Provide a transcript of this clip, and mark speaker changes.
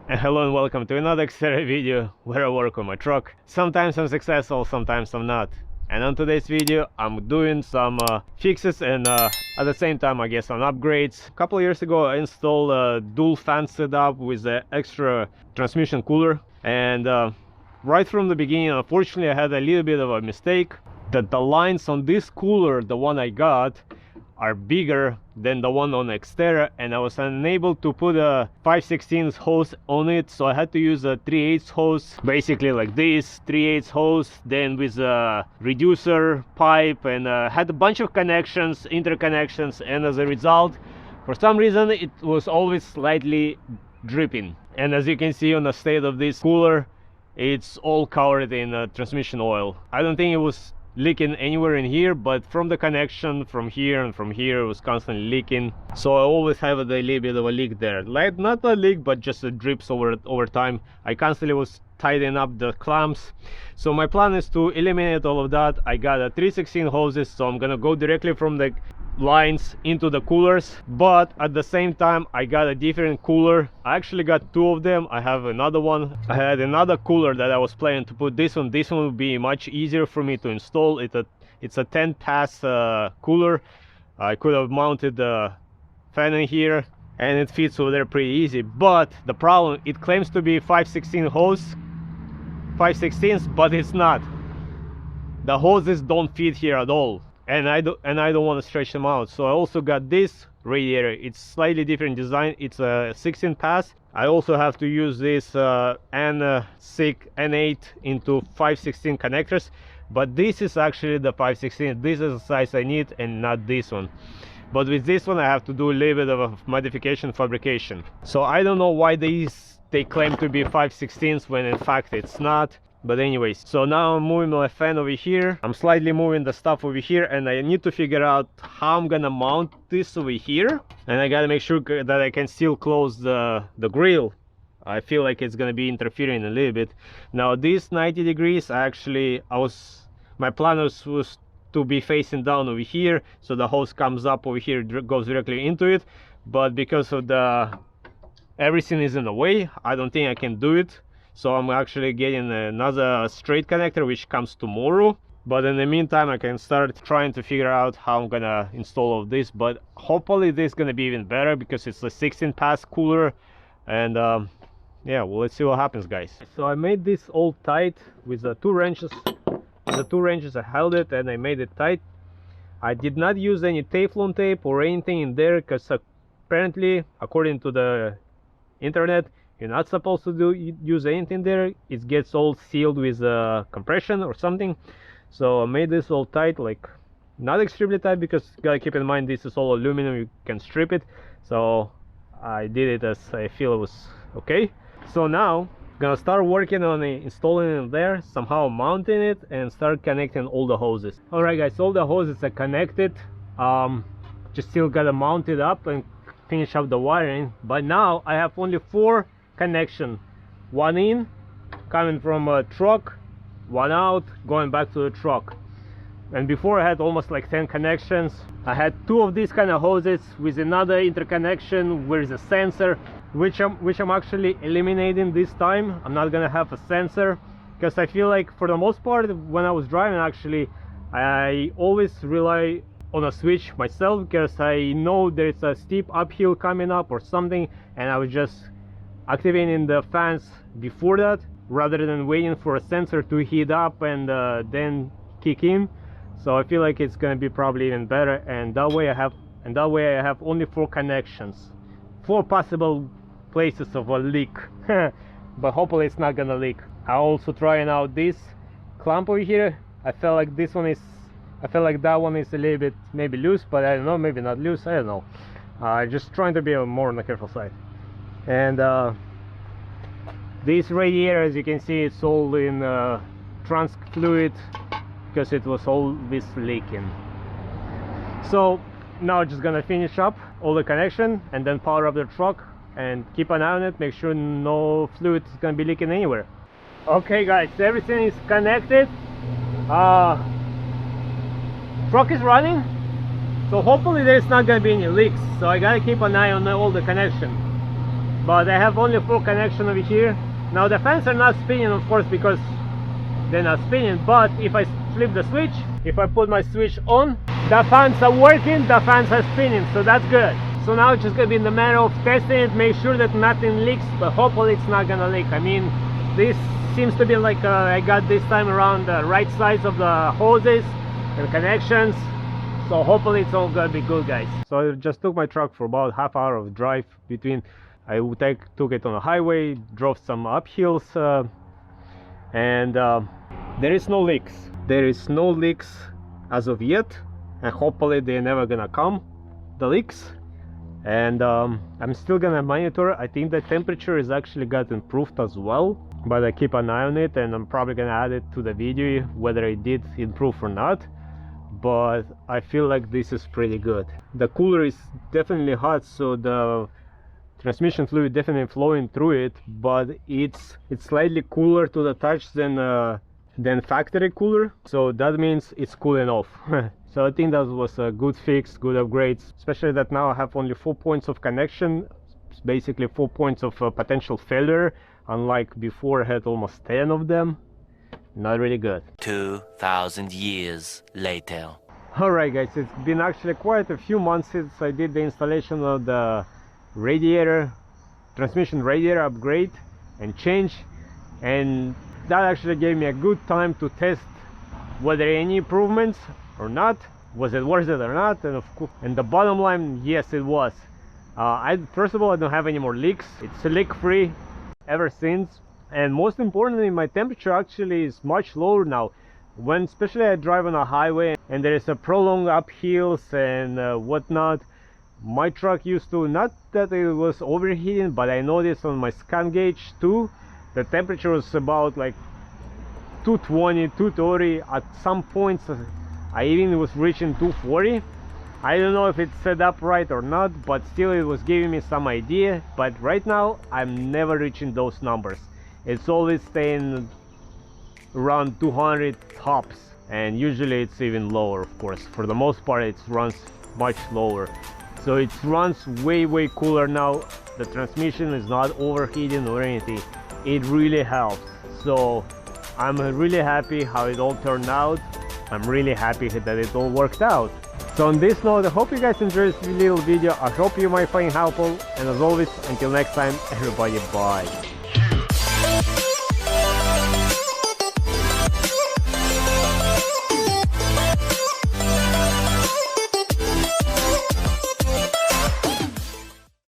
Speaker 1: And hello and welcome to another Xterra video where I work on my truck. Sometimes I'm successful, sometimes I'm not. And on today's video I'm doing some fixes and at the same time I guess some upgrades. A couple of years ago I installed a dual fan setup with an extra transmission cooler, and right from the beginning unfortunately I had a little bit of a mistake that the lines on this cooler, the one I got, are bigger than the one on Xterra, and I was unable to put a 5/16 hose on it, so I had to use a 3/8 hose, basically like this 3/8 hose, then with a reducer pipe, and had a bunch of connections, interconnections, and as a result, for some reason it was always slightly dripping. And as you can see on the state of this cooler, it's all covered in transmission oil. I don't think it was leaking anywhere in here, but from the connection from here and from here it was constantly leaking, so I always have a little bit of a leak there, like not a leak but just a drips over time. I constantly was tidying up the clamps, so my plan is to eliminate all of that. I got a 3/16 hoses, so I'm gonna go directly from the lines into the coolers, but at the same time I got a different cooler. I actually got two of them. I have another one. I had another cooler that I was planning to put this one would be much easier for me to install. It's a 10 pass cooler. I could have mounted the fan in here and it fits over there pretty easy, but the problem, it claims to be 5/16 hose, 5/16, but it's not. The hoses don't fit here at all, and I don't want to stretch them out. So I also got this radiator. It's slightly different design. It's a 16 pass. I also have to use this N6 N8 into 5/16 connectors, but this is actually the 5/16. This is the size I need and not this one. But with this one I have to do a little bit of a modification fabrication. So I don't know why they claim to be 5/16 when in fact it's not. But anyways, so now I'm moving my fan over here. I'm slightly moving the stuff over here, and I need to figure out how I'm gonna mount this over here. And I gotta make sure that I can still close the grill. I feel like it's gonna be interfering a little bit. Now this 90 degrees, my plan was to be facing down over here, so the hose comes up over here, goes directly into it. But because of everything is in the way, I don't think I can do it. So I'm actually getting another straight connector which comes tomorrow. But in the meantime I can start trying to figure out how I'm gonna install all of this. But hopefully this is gonna be even better because it's a 16 pass cooler. And yeah, well, let's see what happens, guys. So I made this all tight with the two wrenches. The two wrenches I held it and I made it tight. I did not use any Teflon tape or anything in there because apparently, according to the internet, you're not supposed to use anything there. It gets all sealed with compression or something. So I made this all tight, like not extremely tight, because you gotta keep in mind this is all aluminum, you can strip it. So I did it as I feel it was okay. So now I'm gonna start working on installing it there, somehow mounting it, and start connecting all the hoses. Alright guys, all the hoses are connected. Just still gotta mount it up and finish up the wiring. But now I have only 4 connection, one in coming from a truck, one out going back to the truck. And before I had almost like 10 connections. I had 2 of these kind of hoses with another interconnection with a sensor, which I'm actually eliminating this time. I'm not gonna have a sensor because I feel like for the most part when I was driving, actually I always rely on a switch myself because I know there's a steep uphill coming up or something, and I was just activating the fans before that rather than waiting for a sensor to heat up and then kick in. So I feel like it's gonna be probably even better, and that way I have only 4 connections, 4 possible places of a leak. But hopefully it's not gonna leak. I'm also trying out this clamp over here. I felt like that one is a little bit maybe loose, but I don't know, maybe not loose, I don't know. Just trying to be more on the careful side. And this radiator, as you can see, it's all in trans fluid because it was always leaking. So now just gonna finish up all the connection and then power up the truck and keep an eye on it, make sure no fluid is gonna be leaking anywhere. Okay guys, everything is connected. Truck is running, so hopefully there's not gonna be any leaks. So I gotta keep an eye on all the connection. but I have only 4 connections over here. Now the fans are not spinning, of course, because they're not spinning, but if I flip the switch, if I put my switch on, the fans are working, the fans are spinning, so that's good. So now it's just gonna be in the matter of testing it, make sure that nothing leaks, but hopefully it's not gonna leak. I mean, this seems to be like I got this time around the right size of the hoses and connections, so hopefully it's all gonna be good, guys. So I just took my truck for about half hour of drive between. I took it on a highway, drove some uphills, and there is no leaks. There is no leaks as of yet, and hopefully they're never gonna come, the leaks. And I'm still gonna monitor. I think the temperature is actually got improved as well, but I keep an eye on it, and I'm probably gonna add it to the video whether it did improve or not. But I feel like this is pretty good. The cooler is definitely hot, so the transmission fluid definitely flowing through it, but it's slightly cooler to the touch than factory cooler, so that means it's cooling off. So I think that was a good fix, good upgrades, especially that now I have only 4 points of connection, basically 4 points of potential failure, unlike before I had almost 10 of them. Not really good.
Speaker 2: 2,000 years later.
Speaker 1: Alright guys, it's been actually quite a few months since I did the installation of the radiator, transmission radiator upgrade and change, and that actually gave me a good time to test whether any improvements or not, was it worth it or not, and of course, and the bottom line, yes, it was. First of all, I don't have any more leaks. It's leak free ever since, and most importantly, my temperature actually is much lower now. When especially I drive on a highway and there is a prolonged uphills and whatnot, my truck used to, not that it was overheating, but I noticed on my scan gauge too, the temperature was about like 220, 230. At some points I even was reaching 240. I don't know if it's set up right or not, but still it was giving me some idea. But right now I'm never reaching those numbers. It's always staying around 200 tops, and usually it's even lower, of course. For the most part it runs much lower. So it runs way cooler now. The transmission is not overheating or anything. It really helps. So I'm really happy how it all turned out. I'm really happy that it all worked out. So on this note, I hope you guys enjoyed this little video. I hope you might find it helpful, and as always, until next time, everybody, bye.